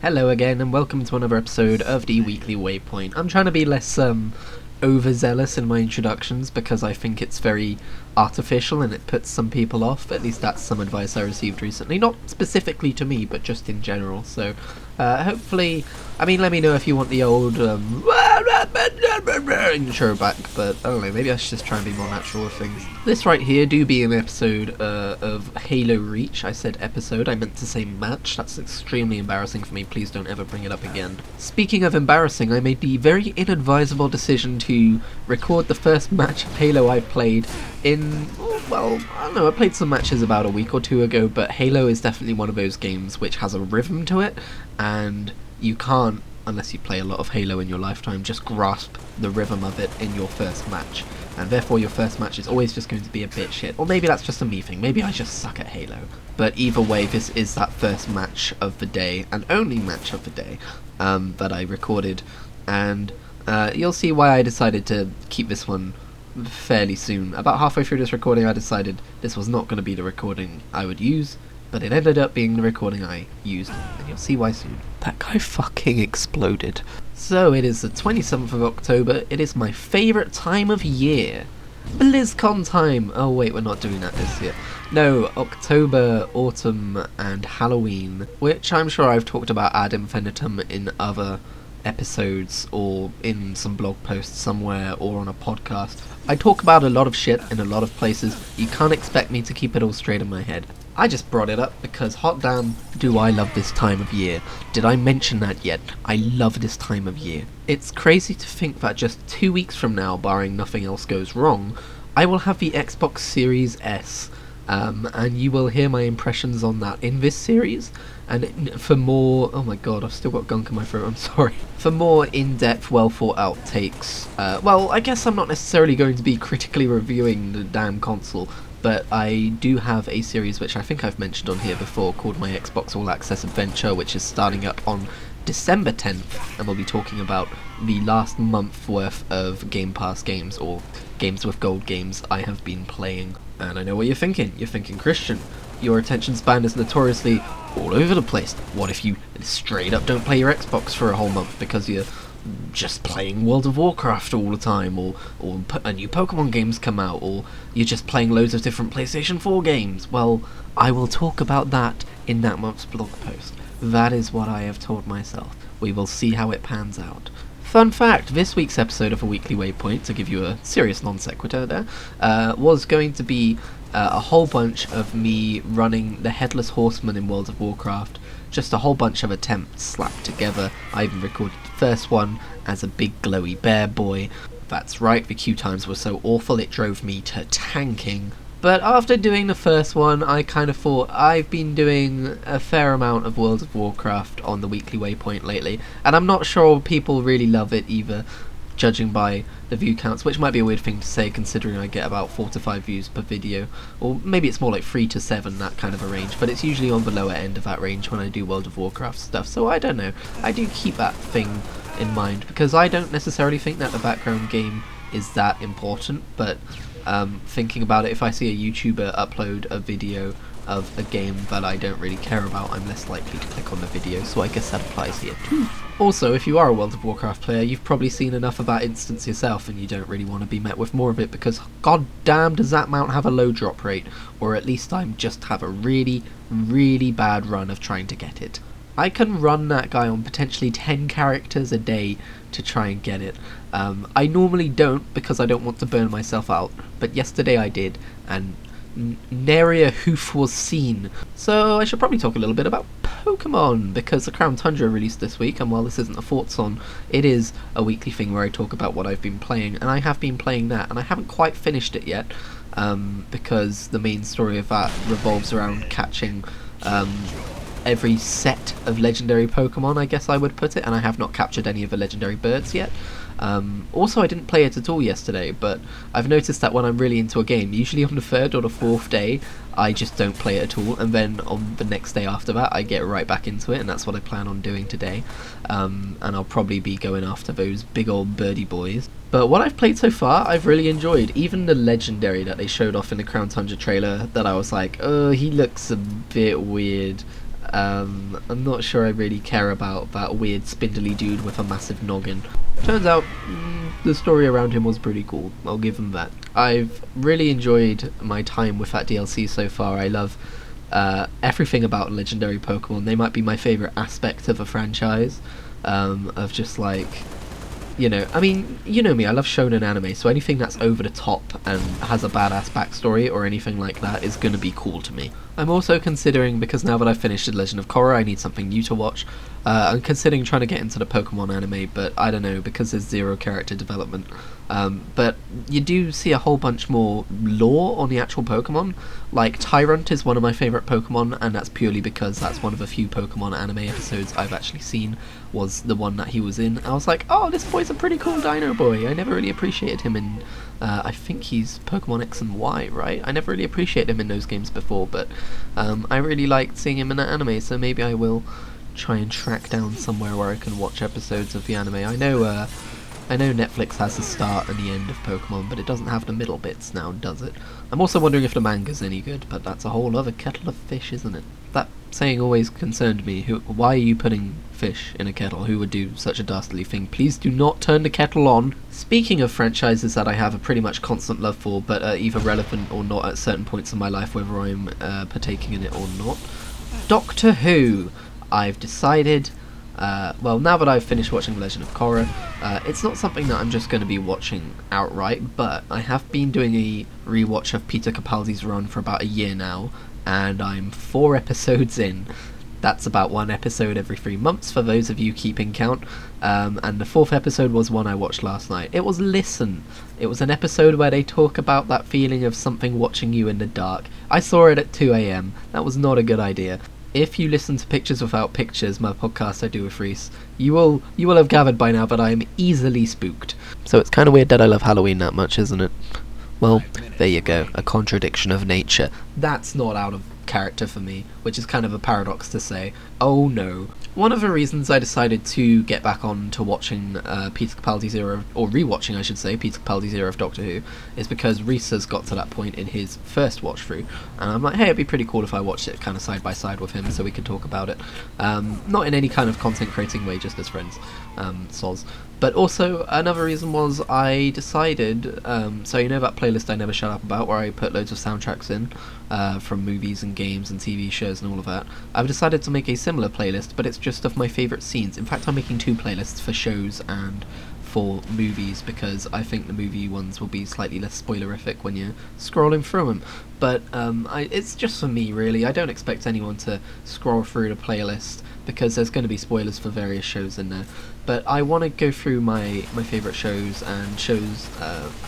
Hello again, and welcome to another episode of the Weekly Waypoint. I'm trying to be less overzealous in my introductions because I think it's very artificial and it puts some people off. At least that's some advice I received recently, not specifically to me, but just in general. So hopefully, let me know if you want the old intro back, but I don't know, maybe I should just try and be more natural with things. This right here do be an episode of Halo Reach. I said episode, I meant to say match. That's extremely embarrassing for me, please don't ever bring it up again. Speaking of embarrassing, I made the very inadvisable decision to record the first match of Halo I played in, well, I don't know, I played some matches about a week or two ago, but Halo is definitely one of those games which has a rhythm to it, and you can't, unless you play a lot of Halo in your lifetime, just grasp the rhythm of it in your first match. And therefore your first match is always just going to be a bit shit. Or maybe that's just a me thing, maybe I just suck at Halo. But either way, this is that first match of the day, and only match of the day, that I recorded. And you'll see why I decided to keep this one fairly soon. About halfway through this recording I decided this was not going to be the recording I would use, but it ended up being the recording I used, and you'll see why soon. That guy fucking exploded. So it is the 27th of October, it is my favourite time of year. BlizzCon time! Oh wait, we're not doing that this year. No, October, autumn, and Halloween, which I'm sure I've talked about ad infinitum in other episodes or in some blog posts somewhere or on a podcast. I talk about a lot of shit in a lot of places. You can't expect me to keep it all straight in my head. I just brought it up because hot damn do I love this time of year. Did I mention that yet? I love this time of year. It's crazy to think that just 2 weeks from now, barring nothing else goes wrong, I will have the Xbox Series S. And you will hear my impressions on that in this series. And for more, oh my god, I've still got gunk in my throat, I'm sorry. For more in-depth, well thought out takes, well, I guess I'm not necessarily going to be critically reviewing the damn console, but I do have a series which I think I've mentioned on here before called my Xbox All Access Adventure, which is starting up on December 10th, and we'll be talking about the last month worth of Game Pass games, or games with gold games I have been playing. And I know what you're thinking. You're thinking, Christian, your attention span is notoriously all over the place. What if you straight up don't play your Xbox for a whole month because you're just playing World of Warcraft all the time, or a new Pokémon games come out, or you're just playing loads of different PlayStation 4 games? Well, I will talk about that in that month's blog post. That is what I have told myself. We will see how it pans out. Fun fact, this week's episode of A Weekly Waypoint, to give you a serious non sequitur there, was going to be a whole bunch of me running the Headless Horseman in World of Warcraft. Just a whole bunch of attempts slapped together. I even recorded the first one as a big glowy bear boy. That's right, the queue times were so awful it drove me to tanking. But after doing the first one, I kind of thought I've been doing a fair amount of World of Warcraft on the Weekly Waypoint lately, and I'm not sure people really love it either, judging by the view counts, which might be a weird thing to say considering I get about 4 to 5 views per video, or maybe it's more like 3 to 7, that kind of a range, but it's usually on the lower end of that range when I do World of Warcraft stuff, so I don't know. I do keep that thing in mind, because I don't necessarily think that the background game is that important, but thinking about it, if I see a YouTuber upload a video of a game that I don't really care about, I'm less likely to click on the video, so I guess that applies here too. Also, if you are a World of Warcraft player, you've probably seen enough of that instance yourself, and you don't really want to be met with more of it, because god damn does that mount have a low drop rate, or at least I just have a really, really bad run of trying to get it. I can run that guy on potentially 10 characters a day to try and get it. I normally don't because I don't want to burn myself out, but yesterday I did, and nary a hoof was seen. So I should probably talk a little bit about Pokémon, because the Crown Tundra released this week, and while this isn't a thoughts on, it is a weekly thing where I talk about what I've been playing, and I have been playing that, and I haven't quite finished it yet, because the main story of that revolves around catching every set of legendary Pokemon, I guess I would put it, and I have not captured any of the legendary birds yet. Also, I didn't play it at all yesterday, but I've noticed that when I'm really into a game, usually on the 3rd or the 4th day, I just don't play it at all, and then on the next day after that, I get right back into it, and that's what I plan on doing today. And I'll probably be going after those big old birdie boys. But what I've played so far, I've really enjoyed. Even the legendary that they showed off in the Crown Tundra trailer, that I was like, oh, he looks a bit weird. I'm not sure I really care about that weird spindly dude with a massive noggin. Turns out the story around him was pretty cool, I'll give him that. I've really enjoyed my time with that DLC so far. I love everything about legendary Pokemon. They might be my favourite aspect of a franchise, of just like, you know, I mean, you know me, I love shonen anime, so anything that's over the top and has a badass backstory or anything like that is gonna be cool to me. I'm also considering, because now that I've finished The Legend of Korra, I need something new to watch. I'm considering trying to get into the Pokemon anime, but I don't know, because there's zero character development. But you do see a whole bunch more lore on the actual Pokemon. Like, Tyrant is one of my favourite Pokemon, and that's purely because that's one of the few Pokemon anime episodes I've actually seen, was the one that he was in. I was like, oh, this boy's a pretty cool dino boy. I never really appreciated him in, I think he's Pokemon X and Y, right? I never really appreciated him in those games before, but I really liked seeing him in that anime, so maybe I will try and track down somewhere where I can watch episodes of the anime. I know Netflix has the start and the end of Pokemon, but it doesn't have the middle bits now, does it? I'm also wondering if the manga's any good, but that's a whole other kettle of fish, isn't it? That saying always concerned me. Why are you putting fish in a kettle? Who would do such a dastardly thing? Please do not turn the kettle on. Speaking of franchises that I have a pretty much constant love for, but are either relevant or not at certain points in my life, whether I'm partaking in it or not, Doctor Who. I've decided, well, now that I've finished watching The Legend of Korra, it's not something that I'm just going to be watching outright, but I have been doing a rewatch of Peter Capaldi's run for about a year now, and I'm 4 episodes in. That's about 1 episode every 3 months for those of you keeping count, and the 4th episode was one I watched last night. It was Listen. It was an episode where they talk about that feeling of something watching you in the dark. I saw it at 2 AM. That was not a good idea. If you listen to Pictures Without Pictures, my podcast I do with Reese, you will have gathered by now that I am easily spooked. So it's kind of weird that I love Halloween that much, isn't it? Well, there you go, a contradiction of nature. That's not out of character for me, which is kind of a paradox to say. Oh no. One of the reasons I decided to get back on to watching Peter Capaldi's era, or rewatching I should say, Peter Capaldi's era of Doctor Who, is because Reese has got to that point in his first watch through, and I'm like, hey, it'd be pretty cool if I watched it kind of side by side with him so we could talk about it. Not in any kind of content creating way, just as friends, soz. But also, another reason was I decided, so you know that playlist I Never Shut Up About, where I put loads of soundtracks in, from movies and games and TV shows and all of that. I've decided to make a similar playlist, but it's just of my favourite scenes. In fact, I'm making 2 playlists for shows and for movies, because I think the movie ones will be slightly less spoilerific when you're scrolling through them. But it's just for me, really. I don't expect anyone to scroll through the playlist, because there's going to be spoilers for various shows in there. But I want to go through my favourite shows, and shows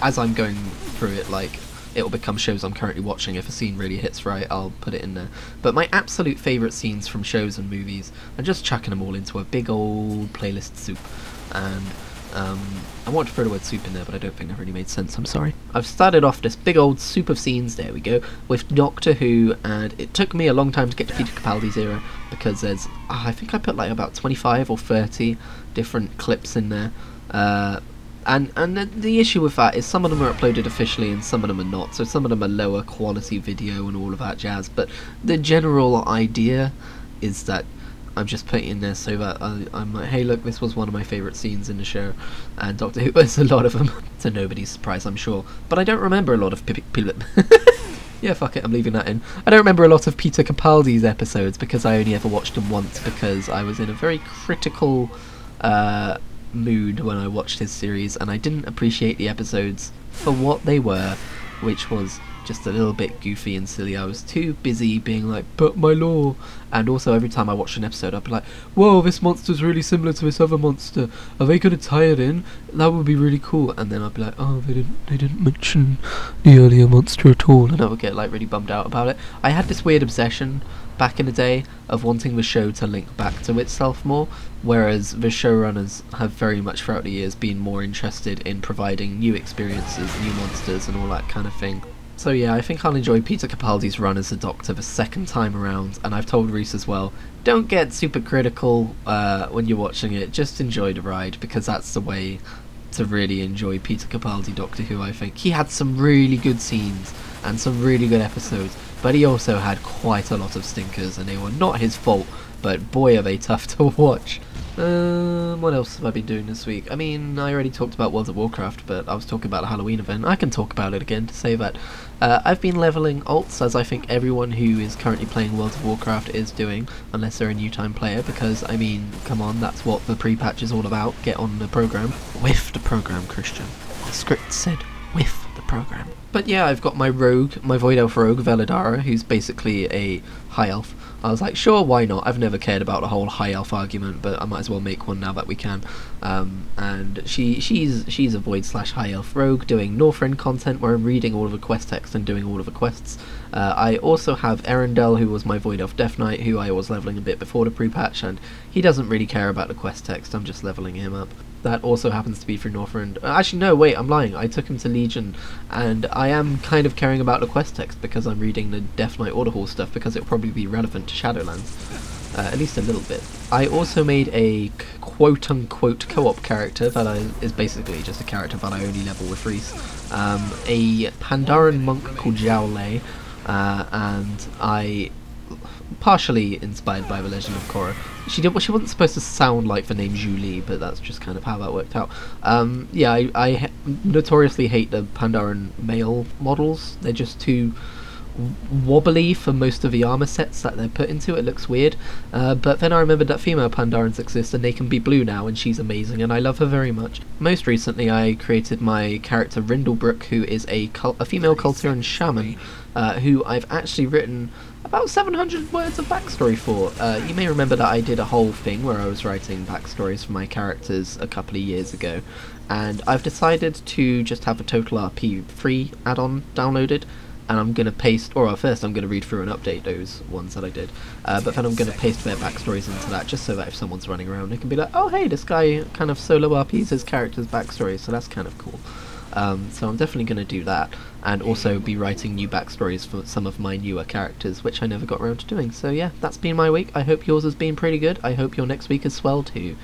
as I'm going through it, like, it'll become shows I'm currently watching. If a scene really hits right, I'll put it in there. But my absolute favourite scenes from shows and movies, I'm just chucking them all into a big old playlist soup. And I want to throw the word soup in there, but I don't think that really made sense, I'm sorry. I've started off this big old soup of scenes, there we go, with Doctor Who, and it took me a long time to get to Peter Capaldi's era, because there's, I think I put like about 25 or 30 different clips in there, and the issue with that is some of them are uploaded officially and some of them are not, so some of them are lower quality video and all of that jazz, but the general idea is that I'm just putting in there so that I'm like, hey look, this was one of my favourite scenes in the show, and Doctor Who has a lot of them, to nobody's surprise I'm sure, but I don't remember a lot of yeah, fuck it, I'm leaving that in. I don't remember a lot of Peter Capaldi's episodes, because I only ever watched them once, because I was in a very critical mood when I watched his series, and I didn't appreciate the episodes for what they were, which was just a little bit goofy and silly. I was too busy being like, but my lore, and also every time I watched an episode I'd be like, whoa, this monster's really similar to this other monster, are they going to tie it in? That would be really cool. And then I'd be like, oh, they didn't mention the earlier monster at all, and I would get like really bummed out about it. I had this weird obsession back in the day of wanting the show to link back to itself more, whereas the showrunners have very much throughout the years been more interested in providing new experiences, new monsters and all that kind of thing. So yeah, I think I'll enjoy Peter Capaldi's run as the Doctor the second time around, and I've told Reese as well, don't get super critical when you're watching it, just enjoy the ride, because that's the way to really enjoy Peter Capaldi Doctor Who, I think. He had some really good scenes and some really good episodes. but he also had quite a lot of stinkers, and they were not his fault, but boy are they tough to watch. What else have I been doing this week? I mean, I already talked about World of Warcraft, but I was talking about a Halloween event. I can talk about it again to say that I've been leveling alts, as I think everyone who is currently playing World of Warcraft is doing, unless they're a new time player, because, I mean, come on, that's what the pre-patch is all about. Get on the program. With the program, Christian. The script said with the program. But yeah, I've got my rogue, my Void Elf rogue, Veladara, who's basically a high elf. I was like, sure, why not? I've never cared about the whole high elf argument, but I might as well make one now that we can. And she's a Void/high elf rogue doing Northrend content where I'm reading all of the quest text and doing all of the quests. I also have Erendel, who was my Void Elf Death Knight, who I was leveling a bit before the pre-patch, and he doesn't really care about the quest text. I'm just leveling him up. That also happens to be through Northrend. Actually, no, wait, I'm lying. I took him to Legion, and I am kind of caring about the quest text because I'm reading the Death Knight Order Hall stuff because it'll probably be relevant to Shadowlands, at least a little bit. I also made a quote-unquote co-op character that is basically just a character that I only level with Reese. A Pandaren monk called Zhao Lei, and I... partially inspired by the Legend of Korra. She wasn't supposed to sound like the name Julie, but that's just kind of how that worked out. Yeah, I notoriously hate the Pandaren male models. They're just too wobbly for most of the armor sets that they're put into. It looks weird. But then I remembered that female Pandarans exist and they can be blue now, and she's amazing and I love her very much. Most recently I created my character Rindlebrook, who is a female Kultiran shaman, who I've actually written about 700 words of backstory for. You may remember that I did a whole thing where I was writing backstories for my characters a couple of years ago, and I've decided to just have a Total RP free add-on downloaded, and I'm going to paste, or first I'm going to read through and update those ones that I did, but then I'm going to paste their backstories into that, just so that if someone's running around they can be like, oh hey, this guy kind of solo RPs his character's backstory, so that's kind of cool. So I'm definitely going to do that, and also be writing new backstories for some of my newer characters, which I never got around to doing. So yeah, that's been my week. I hope yours has been pretty good. I hope your next week is swell too.